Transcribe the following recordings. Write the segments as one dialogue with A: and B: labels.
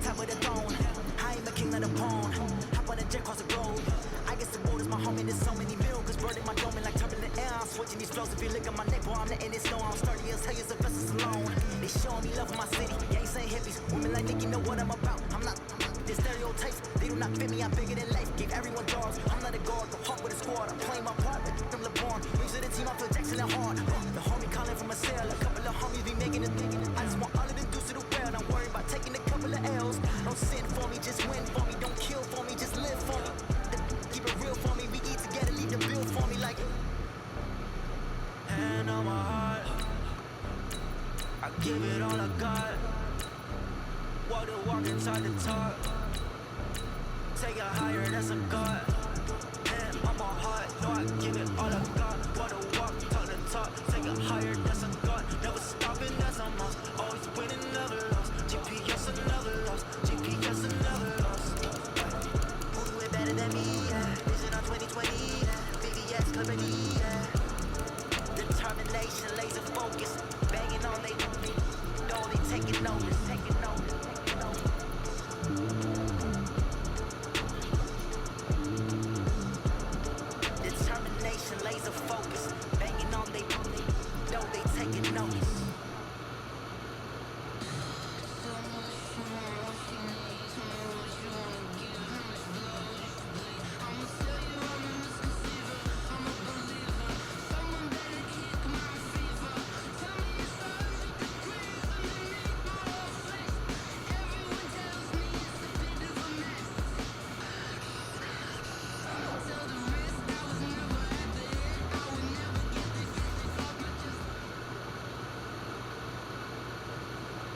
A: top of the throne. I am a king of the pawn. Hop on a jet across the globe. I guess the world is my home and there's so many miracles burning my dome and like turbulent air. I'm switching these flows. If you look at my neck, boy, I'm letting it snow. I'm sturdy as hell as a vessel alone. They showing me love for my city. Gangs ain't hippies. Women like Nicki know what I'm about. I'm not the stereotypes. They do not fit me. I'm bigger than life. Give everyone jobs. I'm not a guard. The hawk with a squad. I'm playing my part. Like them LeBron. Rings to the team. I feel Jackson and hard. The homie calling from a cell. A couple of homies be making it. I just want all of them dudes to the well. I'm worried about taking a couple of L's. Don't sin for me. Just win for me. Don't kill for me. Just live for me. Keep it real for me. We eat together. Leave the bill for me like. Hand on my heart. I give it all I got. Walk the walk inside the talk. Take it higher, that's a God. Hand on my heart, no, I give it all I got. Walk the walk, talk the talk. Take it higher, that's a God. Never stopping, that's a must. Always winning, never lost. GPS another loss. GPS another loss. Who do it better than me? Yeah. Vision on 2020. Yeah. VVS company. Yeah. Determination, laser focus. Banging on they know they taking notice, taking notice, taking notice. Determination, laser focus. Banging on they know they taking notice.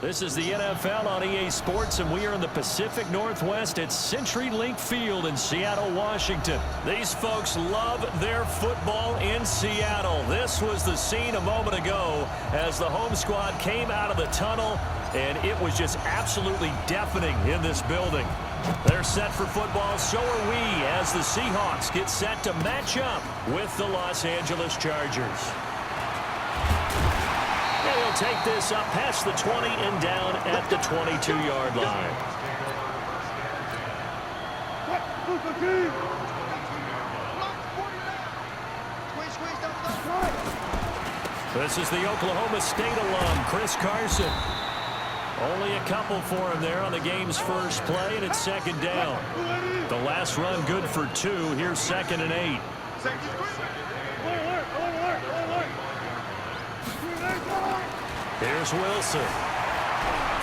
B: This is the NFL on EA Sports, and we are in the Pacific Northwest at CenturyLink Field in Seattle, Washington. These folks love their football in Seattle. This was the scene a moment ago as the home squad came out of the tunnel, and it was just absolutely deafening in this building. They're set for football, so are we, as the Seahawks get set to match up with the Los Angeles Chargers. He'll take this up past the 20 and down at the 22-yard line. This is the Oklahoma State alum, Chris Carson. Only a couple for him there on the game's first play, and it's second down. The last run good for 2. Here's 2nd and 8. Here's Wilson.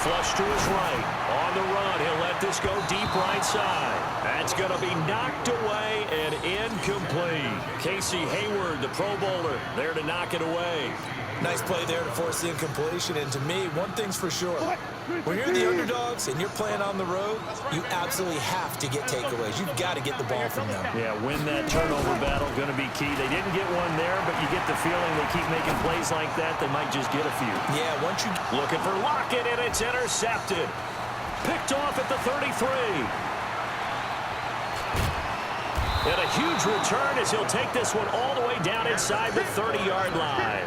B: Flush to his right. On the run, he'll let this go deep right side. That's going to be knocked away and incomplete. Casey Hayward, the Pro Bowler, there to knock it away.
C: Nice play there to force the incompletion. And to me, one thing's for sure. When you're the underdogs and you're playing on the road, you absolutely have to get takeaways. You've got to get the ball from them.
B: Yeah, win that turnover battle, going to be key. They didn't get one there, but you get the feeling they keep making plays like that, they might just get a few.
C: Yeah, once you...
B: Looking for Lockett, and it's intercepted. Picked off at the 33. And a huge return as he'll take this one all the way down inside the 30-yard line.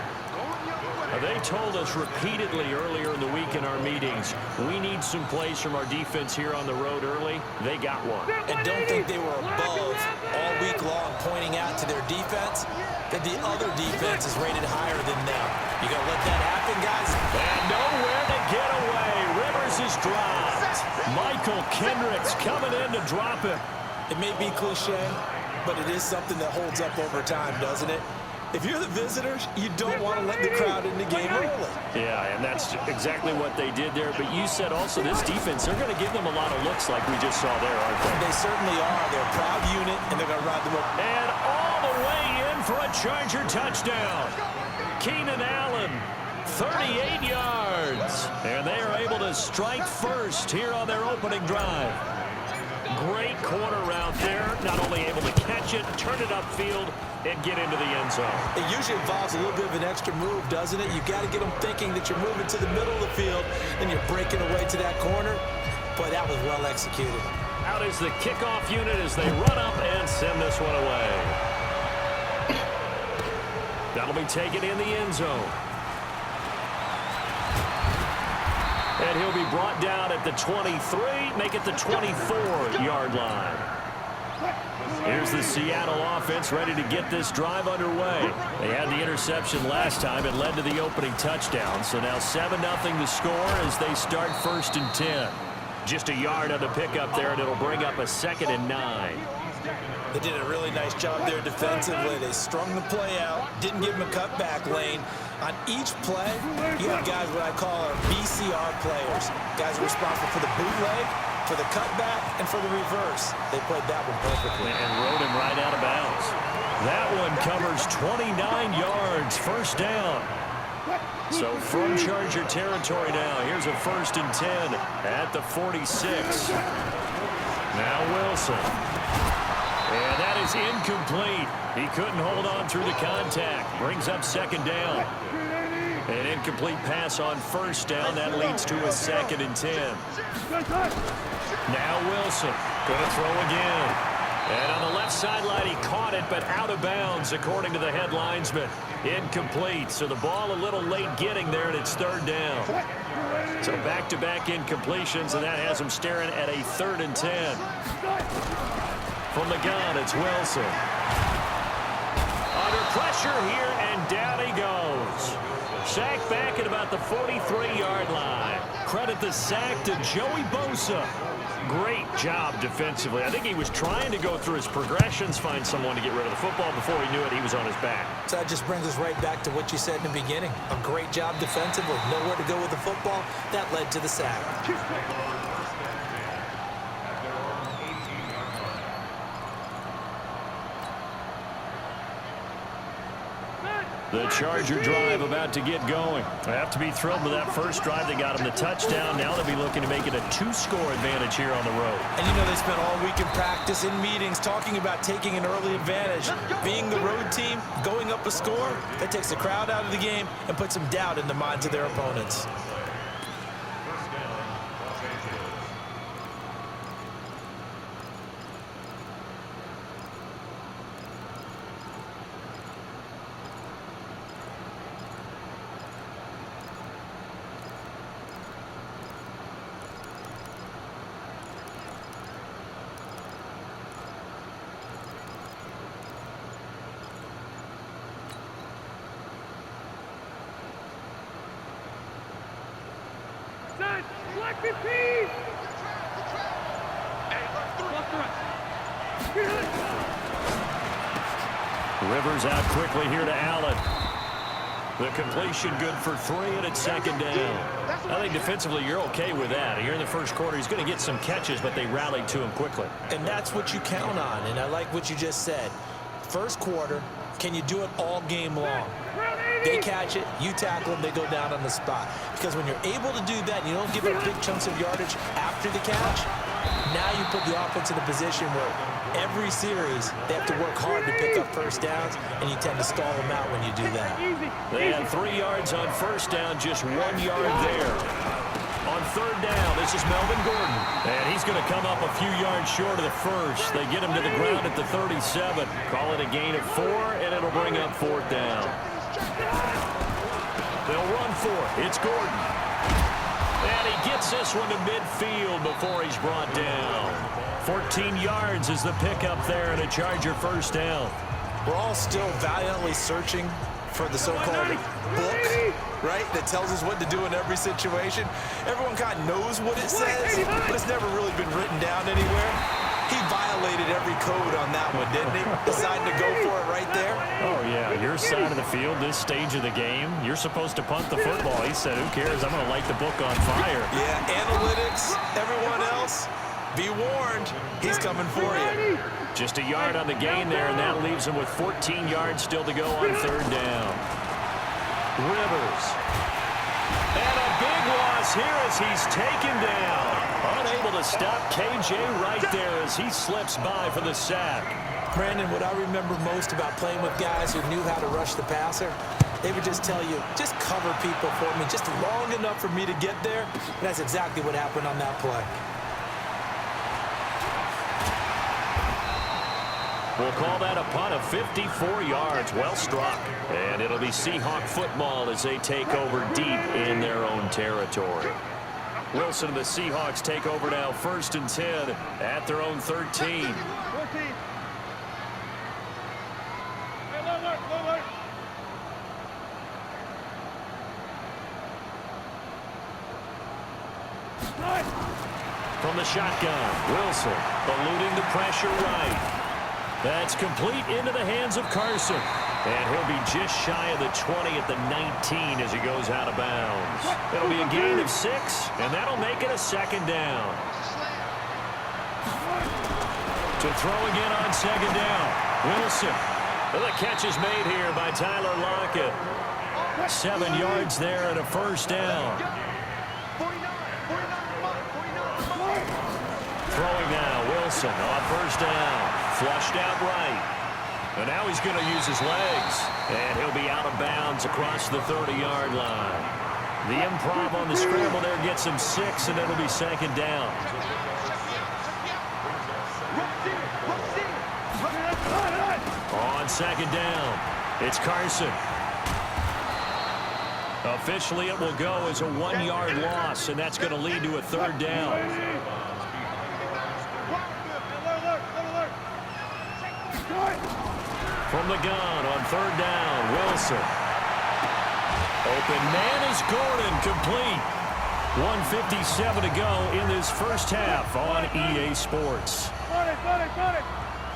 B: They told us repeatedly earlier in the week in our meetings, we need some plays from our defense here on the road early. They got one.
C: And don't think they were above all week long pointing out to their defense that the other defense is rated higher than them. You got to let that happen, guys.
B: And nowhere to get away. Rivers is dropped. Michael Kendricks coming in to drop him.
C: It may be cliche, but it is something that holds up over time, doesn't it? If you're the visitors, you don't want to let the crowd in the game early.
B: Yeah, and that's exactly what they did there. But you said also this defense, they're going to give them a lot of looks like we just saw there, aren't they?
C: They certainly are. They're a proud unit, and they're going to ride them up.
B: And all the way in for a Charger touchdown. Keenan Allen, 38 yards. And they are able to strike first here on their opening drive. Great corner route there. Not only able to catch it, turn it upfield, and get into the end zone.
C: It usually involves a little bit of an extra move, doesn't it? You've got to get them thinking that you're moving to the middle of the field, and you're breaking away to that corner. Boy, that was well executed.
B: Out is the kickoff unit as they run up and send this one away. That'll be taken in the end zone. And he'll be brought down at the 23, make it the 24-yard line. Here's the Seattle offense ready to get this drive underway. They had the interception last time. It led to the opening touchdown. So now 7-0 the score as they start 1st and 10. Just a yard on the pickup there, and it'll bring up a 2nd and 9.
C: They did a really nice job there defensively. They strung the play out, didn't give him a cutback lane. On each play, you have guys what I call our BCR players. Guys are responsible for the bootleg, for the cutback, and for the reverse. They played that one perfectly.
B: And rode him right out of bounds. That one covers 29 yards, 1st down. So from Charger territory now, here's a 1st and 10 at the 46. Now Wilson. And that is incomplete. He couldn't hold on through the contact. Brings up 2nd down. An incomplete pass on 1st down. That leads to a 2nd and 10. Now Wilson going to throw again. And on the left sideline, he caught it, but out of bounds, according to the head linesman. Incomplete. So the ball a little late getting there, and it's 3rd down. So back-to-back incompletions, and that has him staring at a 3rd and 10. From the gun, it's Wilson. Under pressure here, and down he goes. Sack back at about the 43-yard line. Credit the sack to Joey Bosa. Great job defensively. I think he was trying to go through his progressions, find someone to get rid of the football. Before he knew it, he was on his back.
C: So that just brings us right back to what you said in the beginning. A great job defensively. Nowhere to go with the football. That led to the sack.
B: The Charger drive about to get going. They have to be thrilled with that first drive. They got him the touchdown. Now they'll be looking to make it a 2-score advantage here on the road.
C: And you know they spent all week in practice, in meetings, talking about taking an early advantage. Being the road team, going up a score, that takes the crowd out of the game and puts some doubt in the minds of their opponents.
B: Rivers out quickly here to Allen. The completion good for 3, and it's 2nd down. I think defensively you're okay with that. Here in the first quarter, he's going to get some catches, but they rallied to him quickly.
C: And that's what you count on, and I like what you just said. First quarter, can you do it all game long? They catch it, you tackle them, they go down on the spot. Because when you're able to do that, and you don't give up big chunks of yardage after the catch, now you put the offense in a position where every series they have to work hard to pick up first downs, and you tend to stall them out when you do that.
B: They had 3 yards on first down, just 1 yard there. On 3rd down, this is Melvin Gordon. And he's going to come up a few yards short of the first. They get him to the ground at the 37. Call it a gain of 4, and it'll bring up 4th down. They'll run for it. It's Gordon. And he gets this one to midfield before he's brought down. 14 yards is the pickup there, and a Charger 1st down.
C: We're all still valiantly searching for the so-called book, right, that tells us what to do in every situation. Everyone kind of knows what it says, but it's never really been written down anywhere. He violated every code on that one, didn't he? Decided to go for it right there.
B: Oh, yeah, your side of the field, this stage of the game, you're supposed to punt the football. He said, who cares? I'm going to light the book on fire.
C: Yeah, analytics, everyone else, be warned, he's coming for you.
B: Just a yard on the gain there, and that leaves him with 14 yards still to go on 3rd down. Rivers. And a big loss here as he's taken down. Unable to stop KJ right there as he slips by for the sack.
C: Brandon, what I remember most about playing with guys who knew how to rush the passer, they would just tell you, just cover people for me, just long enough for me to get there. And that's exactly what happened on that play.
B: We'll call that a punt of 54 yards. Well struck. And it'll be Seahawk football as they take over deep in their own territory. Wilson and the Seahawks take over now, 1st and 10 at their own 13. From the shotgun, Wilson eluding the pressure right. That's complete into the hands of Carson. And he'll be just shy of the 20 at the 19 as he goes out of bounds. It'll be a gain of 6, and that'll make it a 2nd down. To throw again on 2nd down, Wilson. Well, the catch is made here by Tyler Lockett. 7 yards there and a 1st down. Throwing now, Wilson on 1st down. Flushed out right. And now he's going to use his legs. And he'll be out of bounds across the 30-yard line. The improv on the scramble there gets him 6, and it'll be 2nd down. On 2nd down, it's Carson. Officially, it will go as a 1-yard loss, and that's going to lead to a 3rd down. From the gun on 3rd down, Wilson. Open man is Gordon, complete. 1:57 to go in this first half on EA Sports.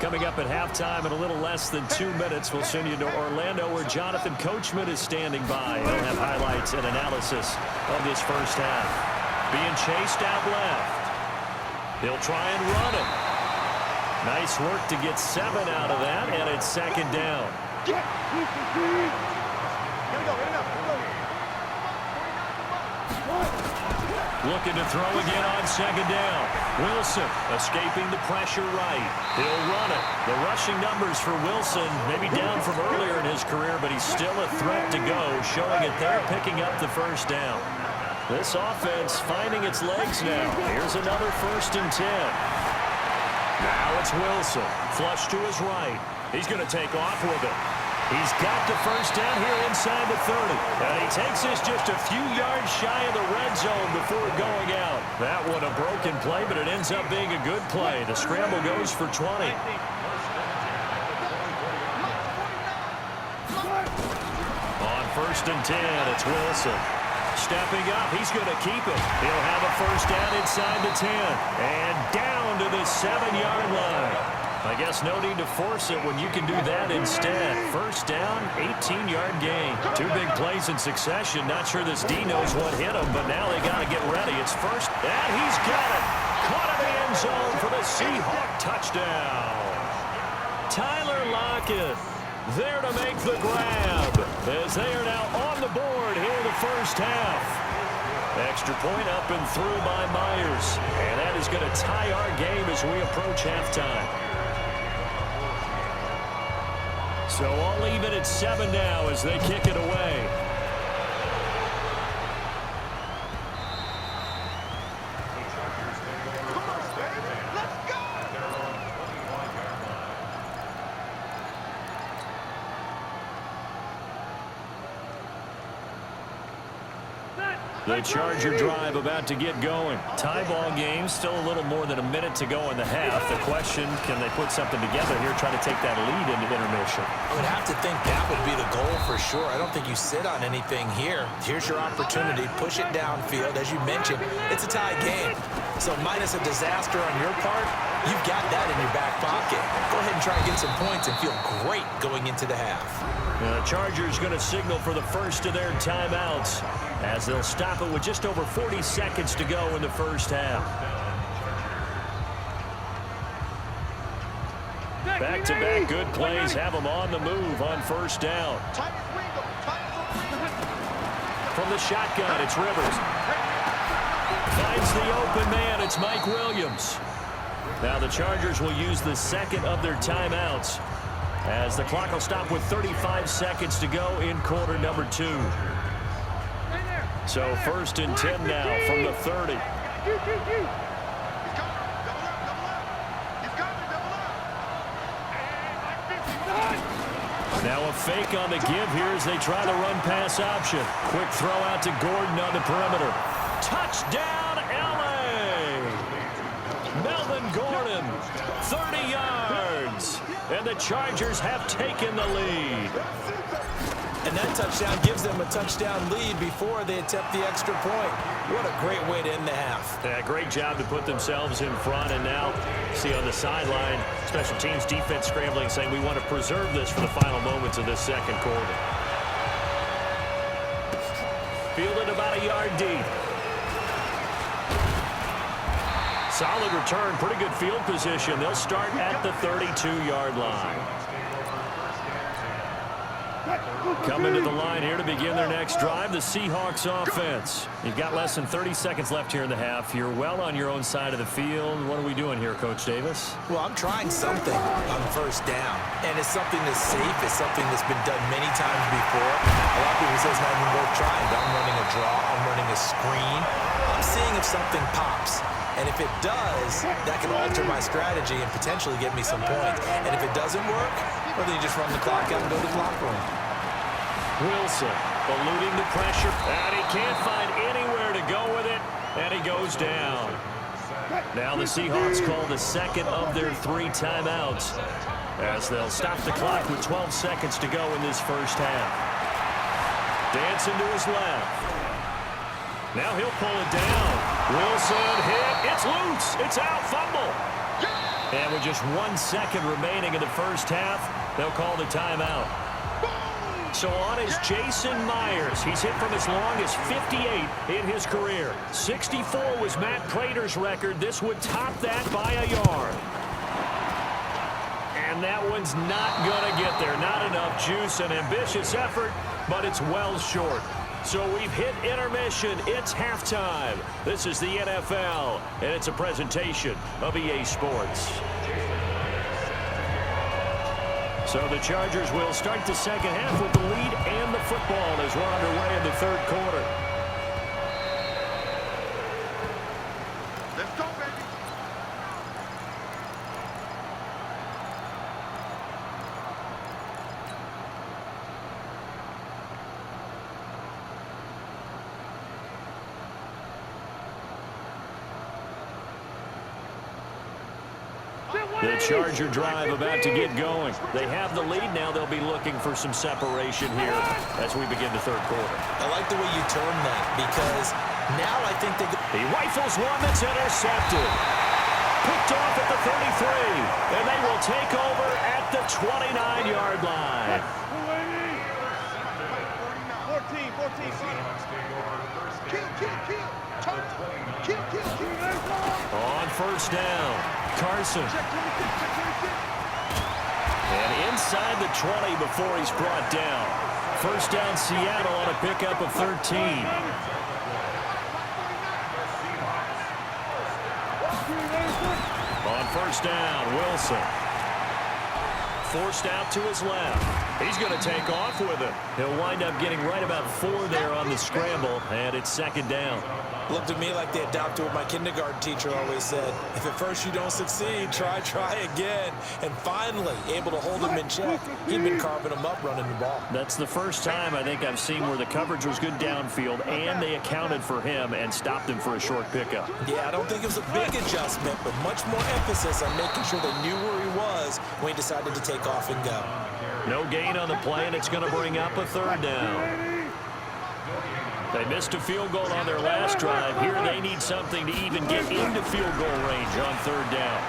B: Coming up at halftime in a little less than 2 minutes, we'll send you to Orlando where Jonathan Coachman is standing by. He'll have highlights and analysis of this first half. Being chased out left. He'll try and run it. Nice work to get 7 out of that, and it's 2nd down. Looking to throw again on 2nd down. Wilson escaping the pressure right. He'll run it. The rushing numbers for Wilson maybe down from earlier in his career, but he's still a threat to go, showing it there, picking up the 1st down. This offense finding its legs now. Here's another 1st and 10. Now it's Wilson. Flush to his right. He's going to take off with it. He's got the 1st down here inside the 30. And he takes this just a few yards shy of the red zone before going out. That one a broken play, but it ends up being a good play. The scramble goes for 20. On 1st and 10, it's Wilson. Stepping up, he's going to keep it. He'll have a 1st down inside the 10. And down to the 7-yard line. I guess no need to force it when you can do that instead. 1st down, 18-yard gain. 2 big plays in succession. Not sure this D knows what hit him, but now they got to get ready. It's 1st, and he's got it. Caught in the end zone for the Seahawk touchdown. Tyler Lockett there to make the grab as they are now on the board here in the first half. Extra point up and through by Myers. And that is going to tie our game as we approach halftime. So I'll leave it at 7 now as they kick it away. The Charger drive about to get going. Tie ball game, still a little more than a minute to go in the half. The question, can they put something together here, try to take that lead into intermission?
C: I would have to think that would be the goal for sure. I don't think you sit on anything here. Here's your opportunity. Push it downfield. As you mentioned, it's a tie game. So minus a disaster on your part, you've got that in your back pocket. Go ahead and try to get some points and feel great going into the half.
B: The Chargers going to signal for the first of their timeouts as they'll stop it with just over 40 seconds to go in the first half. Back-to-back good plays have them on the move on 1st down. From the shotgun, it's Rivers. Finds the open man, it's Mike Williams. Now the Chargers will use the second of their timeouts as the clock will stop with 35 seconds to go in quarter number 2. So 1st and 10 now from the 30. Now a fake on the give here as they try the run pass option. Quick throw out to Gordon on the perimeter. Touchdown 30 yards. And the Chargers have taken the lead.
C: And that touchdown gives them a touchdown lead before they attempt the extra point. What a great way to end the half.
B: Yeah, great job to put themselves in front. And now, see on the sideline, special teams defense scrambling, saying we want to preserve this for the final moments of this second quarter. Fielded about a yard deep. Solid return, pretty good field position. They'll start at the 32-yard line. Coming to the line here to begin their next drive, the Seahawks offense. You've got less than 30 seconds left here in the half. You're well on your own side of the field. What are we doing here, Coach Davis?
C: Well, I'm trying something on first down, and it's something that's safe. It's something that's been done many times before. A lot of people say it's not even worth trying. I'm running a draw. I'm running a screen. I'm seeing if something pops. And if it does, that can alter my strategy and potentially get me some points. And if it doesn't work, well, then you just run the clock out and go to the clock room.
B: Wilson eluding the pressure, and he can't find anywhere to go with it, and he goes down. Now the Seahawks call the second of their 3 timeouts as they'll stop the clock with 12 seconds to go in this first half. Dancing to his left. Now he'll pull it down. Wilson hit. It's loose. It's out. Fumble. And with just 1 second remaining in the first half, they'll call the timeout. So on is Jason Myers. He's hit from as long as 58 in his career. 64 was Matt Prater's record. This would top that by a yard. And that one's not going to get there. Not enough juice. An ambitious effort, but it's well short. So we've hit intermission. It's halftime. This is the NFL, and it's a presentation of EA Sports. So the Chargers will start the second half with the lead and the football as we're underway in the third quarter.
D: Let's go, baby.
B: The Charger drive about to get going. They have the lead now. They'll be looking for some separation here as we begin the third quarter.
C: I like the way you term that because now I think they...
B: He rifles one that's intercepted. Picked off at the 33, and they will take over at the 29-yard line.
D: 14.
B: On first down, Carson. And inside the 20 before he's brought down. First down, Seattle on a pickup of 13. On first down, Wilson. Forced out to his left. He's going to take off with it. He'll wind up getting right about 4 there on the scramble, and it's second down.
C: Looked at me like they adopted what my kindergarten teacher always said. If at first you don't succeed, try again. And finally, able to hold him in check. He'd been carving him up running the ball.
B: That's the first time I think I've seen where the coverage was good downfield, and they accounted for him and stopped him for a short pickup.
C: Yeah, I don't think it was a big adjustment, but much more emphasis on making sure they knew where he was when he decided to take off and go.
B: No gain on the play, and it's going to bring up a third down. They missed a field goal on their last drive. Here they need something to even get into field goal range on third down.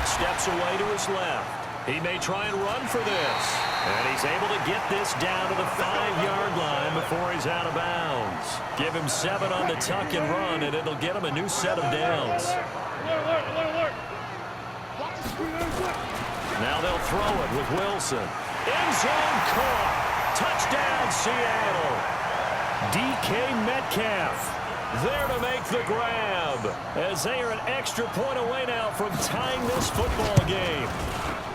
B: Steps away to his left. He may try and run for this. And he's able to get this down to the 5-yard line before he's out of bounds. Give him 7 on the tuck and run, and it'll get him a new set of downs. Now they'll throw it with Wilson. End zone caught. Touchdown, Seattle. DK Metcalf there to make the grab as they are an extra point away now from tying this football game.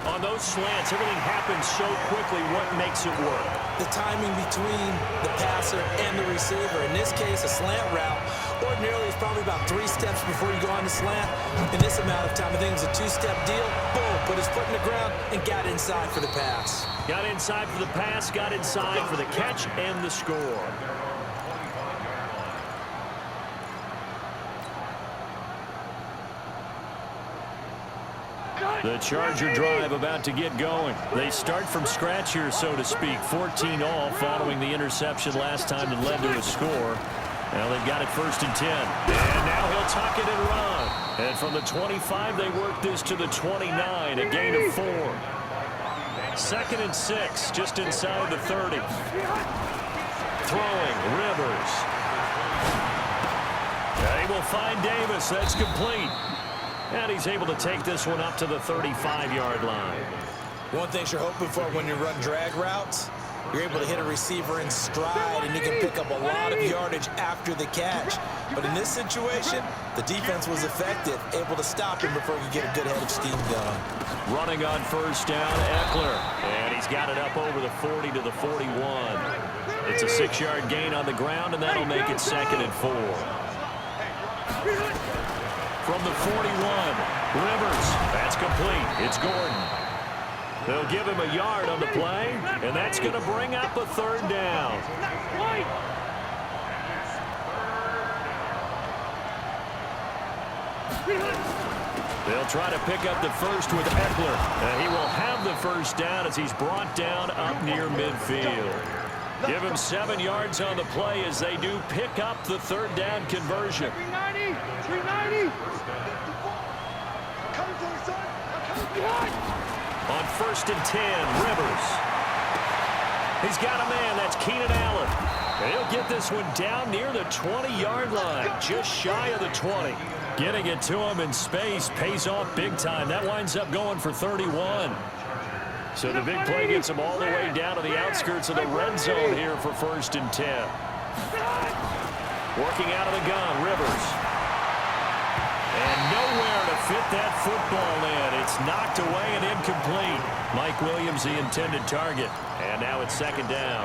B: On those slants, everything happens so quickly. What makes it work?
C: The timing between the passer and the receiver. In this case, a slant route ordinarily is probably about 3 steps before you go on the slant. In this amount of time, I think it was a 2-step deal. Boom, put his foot in the ground and got inside for the pass.
B: Got inside for the pass, got inside for the catch and the score. The Charger drive about to get going. They start from scratch here, so to speak. 14 all following the interception last time that led to a score. Now they've got it 1st and 10. And now he'll tuck it and run. And from the 25, they work this to the 29, a gain of 4. 2nd and 6, just inside the 30. Throwing, Rivers. They will find Davis. That's complete. And he's able to take this one up to the 35-yard line.
C: One thing you're hoping for when you run drag routes, you're able to hit a receiver in stride, and you can pick up a lot of yardage after the catch. But in this situation, the defense was effective, able to stop him before he could get a good head of steam going.
B: Running on 1st down, Eckler. And he's got it up over the 40 to the 41. It's a 6-yard gain on the ground, and that'll make it 2nd and 4. From the 41, Rivers. That's complete. It's Gordon. They'll give him a yard on the play, and that's going to bring up a 3rd down. They'll try to pick up the first with Eckler. And he will have the 1st down as he's brought down up near midfield. Give him 7 yards on the play as they do pick up the 3rd down conversion. 390. On 1st and 10, Rivers. He's got a man. That's Keenan Allen. And he'll get this one down near the 20-yard line, just shy of the 20. Getting it to him in space pays off big time. That winds up going for 31. So the big play gets him all the way down to the outskirts of the red zone here for 1st and 10. Working out of the gun, Rivers. And nowhere to fit that football in. It's knocked away and incomplete. Mike Williams, the intended target. And now it's 2nd down.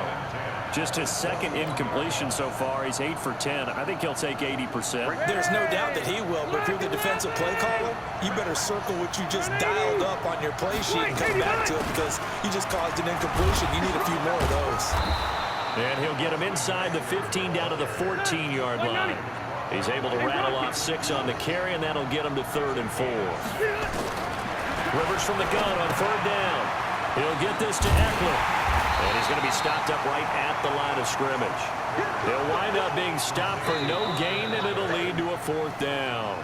B: Just his 2nd incompletion so far. He's 8 for 10. I think he'll take 80%.
C: There's no doubt that he will, but if you're the defensive play caller, you better circle what you just dialed up on your play sheet and come back to it because you just caused an incompletion. You need a few more of those.
B: And he'll get him inside the 15 down to the 14-yard line. He's able to rattle off 6 on the carry, and that'll get him to 3rd and 4. Rivers from the gun on 3rd down. He'll get this to Eckler. And he's going to be stopped up right at the line of scrimmage. He'll wind up being stopped for no gain, and it'll lead to a 4th down.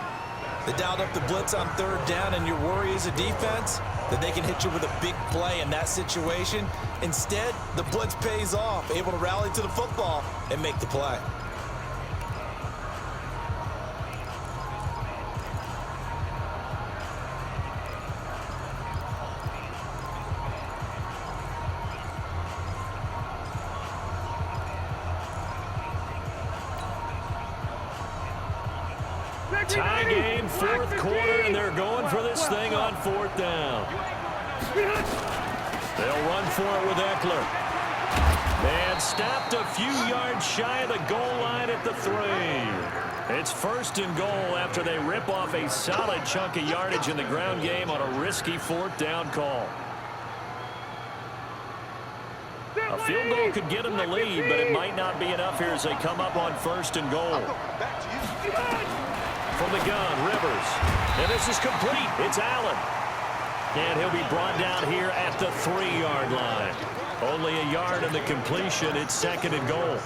C: They dialed up the blitz on 3rd down, and your worry as a defense that they can hit you with a big play in that situation. Instead, the blitz pays off, able to rally to the football and make the play.
B: Tie game, 4th quarter, and they're going for this thing on 4th down. They'll run for it with Eckler. And stopped a few yards shy of the goal line at the 3. It's 1st and goal after they rip off a solid chunk of yardage in the ground game on a risky 4th down call. A field goal could get them the lead, but it might not be enough here as they come up on 1st and goal. From the gun, Rivers. And this is complete. It's Allen. And he'll be brought down here at the 3-yard line. Only a yard in the completion. It's 2nd and goal.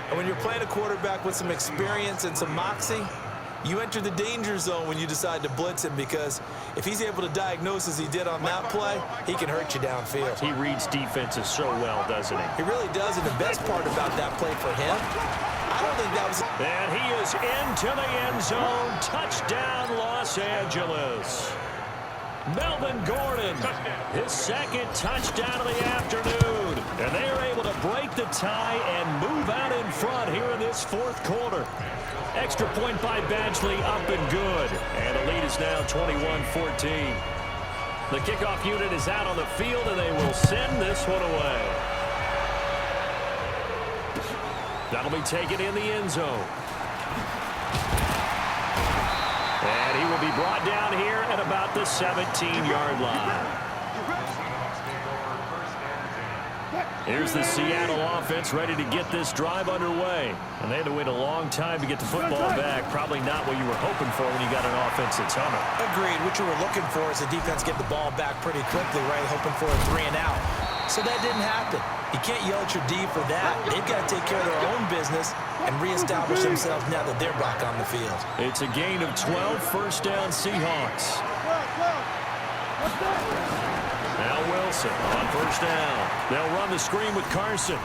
C: And when you're playing a quarterback with some experience and some moxie, you enter the danger zone when you decide to blitz him because if he's able to diagnose as he did on that play, he can hurt you downfield.
B: He reads defenses so well, doesn't he?
C: He really does, and the best part about that play for him, I don't think that was...
B: And he is into the end zone. Touchdown, Los Angeles. Melvin Gordon, his 2nd touchdown of the afternoon. And they are able to break the tie and move out in front here in this 4th quarter. Extra point by Badgley, up and good. And the lead is now 21-14. The kickoff unit is out on the field, and they will send this one away. That'll be taken in the end zone. And he will be brought down here at about the 17-yard line. Here's the Seattle offense ready to get this drive underway. And they had to wait a long time to get the football back. Probably not what you were hoping for when you got an offense that's humming.
C: Agreed. What you were looking for is the defense get the ball back pretty quickly, right? Hoping for a 3 and out. So that didn't happen. You can't yell at your D for that. They've got to take care of their own business and reestablish themselves now that they're back on the field.
B: It's a gain of 12, first down Seahawks. Now Wilson on first down. They'll run the screen with Carson.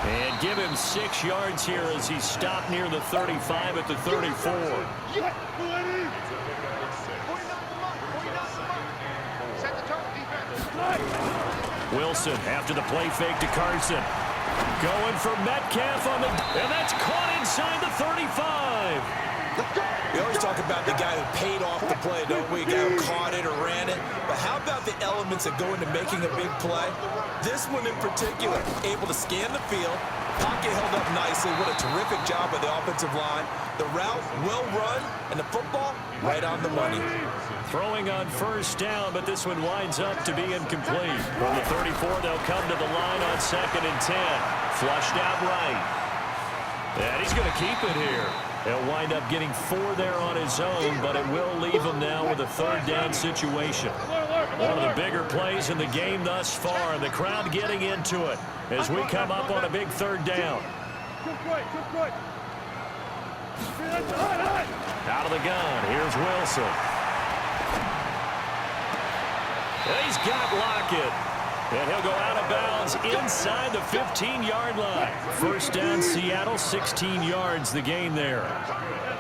B: And give him 6 yards here as he stopped near the 35 at the 34. Wilson after the play fake to Carson. Going for Metcalf on the... And that's caught inside the 35.
C: We always talk about the guy who paid off the play, don't we? The guy who caught it or ran it. But how about the elements that go into making a big play? This one in particular, able to scan the field, pocket held up nicely. What a terrific job by the offensive line. The route well run, and the football right on the money.
B: Throwing on first down, but this one winds up to be incomplete. From the 34, they'll come to the line on 2nd and 10. Flushed out right. And he's going to keep it here. He'll wind up getting 4 there on his own, but it will leave him now with a 3rd down situation. One of the bigger plays in the game thus far, and the crowd getting into it as we come up on a big 3rd down. Out of the gun, here's Wilson. He's got Lockett. And he'll go out of bounds inside the 15-yard line. First down, Seattle, 16 yards the gain there.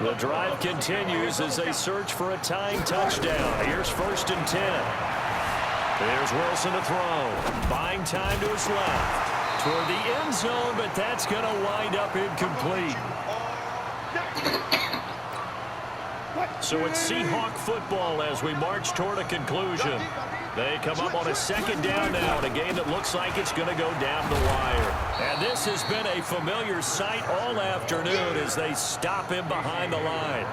B: The drive continues as they search for a tying touchdown. Here's 1st and 10. There's Wilson to throw. Buying time to his left. Toward the end zone, but that's going to wind up incomplete. So it's Seahawk football as we march toward a conclusion. They come up on a 2nd down now in a game that looks like it's going to go down the wire. And this has been a familiar sight all afternoon as they stop him behind the line.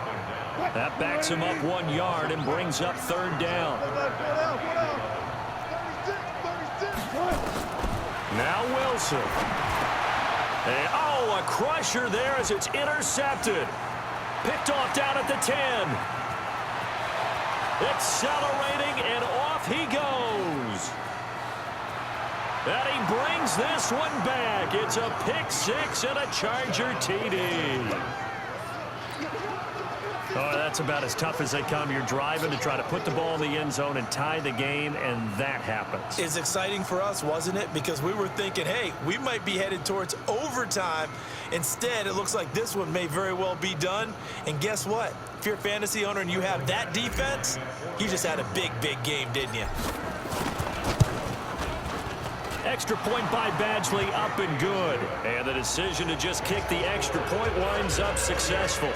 B: That backs him up 1 yard and brings up 3rd down. Now Wilson. And, oh, a crusher there as it's intercepted. Picked off down at the 10. Accelerating, and off he goes. And he brings this one back. It's a pick 6 and a Charger TD. Oh, that's about as tough as they come. You're driving to try to put the ball in the end zone and tie the game, and that happens.
C: It's exciting for us, wasn't it? Because we were thinking, hey, we might be headed towards overtime. Instead, it looks like this one may very well be done. And guess what? If you're a fantasy owner and you have that defense, you just had a big, big game, didn't you?
B: Extra point by Badgley, up and good. And the decision to just kick the extra point winds up successful.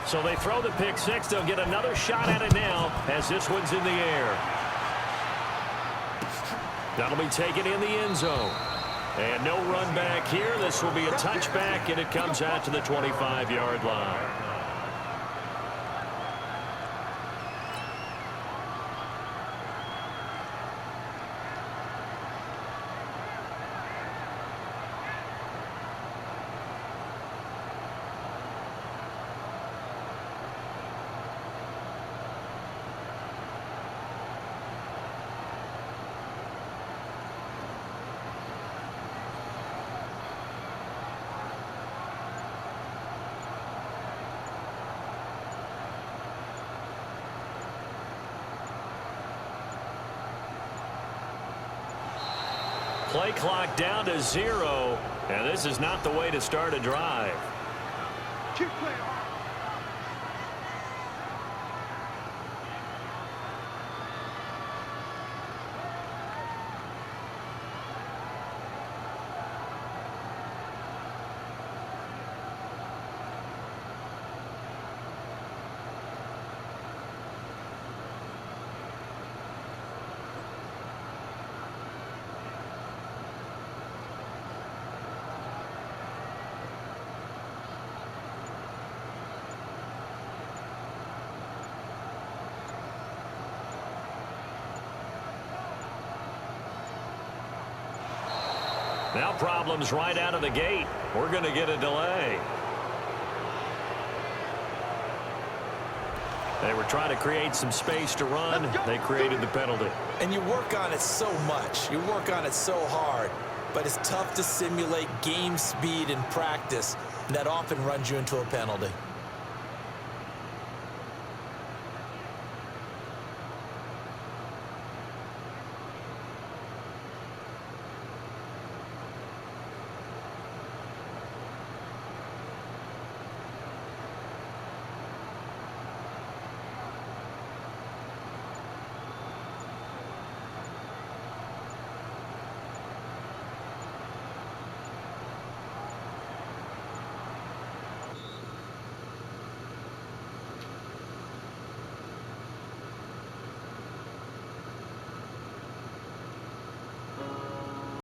B: So they throw the pick 6. They'll get another shot at it now as this one's in the air. That'll be taken in the end zone. And no run back here. This will be a touchback, and it comes out to the 25-yard line. Play clock down to 0, and this is not the way to start a drive. Now problems right out of the gate. We're going to get a delay. They were trying to create some space to run. They created the penalty.
C: And you work on it so much. You work on it so hard. But it's tough to simulate game speed in practice. And that often runs you into a penalty.